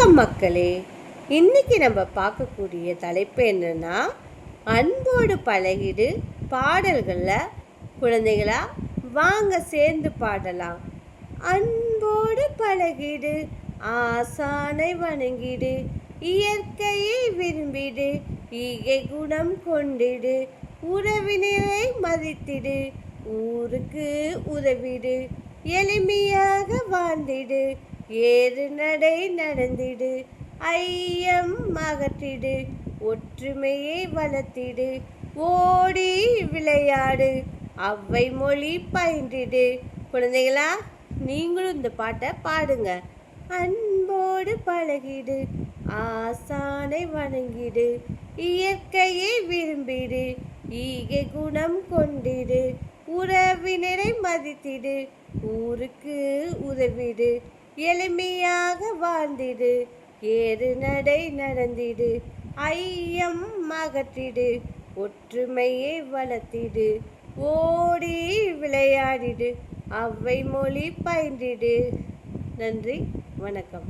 வணக்கம் மக்களே. இன்னைக்கு நம்ம பார்க்கக்கூடிய தலைப்பு என்னன்னா, அன்போடு பழகிடு பாடல்களில் குழந்தைகளா வாங்க சேர்ந்து பாடலாம். அன்போடு பழகிடு, ஆசானை வணங்கிடு, இயற்கையை விரும்பிடு, ஈகை குணம் கொண்டிடு, உறவினரை மதித்திடு, ஊருக்கு உதவிடு, எளிமையாக வாழ்ந்திடு, ஏறு நடை நடந்திடு, ஐயம் அகற்றிடு, ஒற்றுமையை வளர்த்திடு, ஓடி விளையாடு, அவ்வை மொழி பயின்றிடு. குழந்தைகளா, நீங்களும் இந்த பாட்டை பாடுங்க. அன்போடு பழகிடு, ஆசானை வணங்கிடு, இயற்கையை விரும்பிடு, ஈகை குணம் கொண்டிடு, உறவினரை மதித்திடு, ஊருக்கு உதவிடு, எளிமையாக வாழ்ந்திடு, ஏறு நடை நடந்திடு, ஐயம் அகற்றிடு, ஒற்றுமையை வளர்த்திடு, ஓடி விளையாடிடு, அவ்வை மொழி பயின்றிடு. நன்றி, வணக்கம்.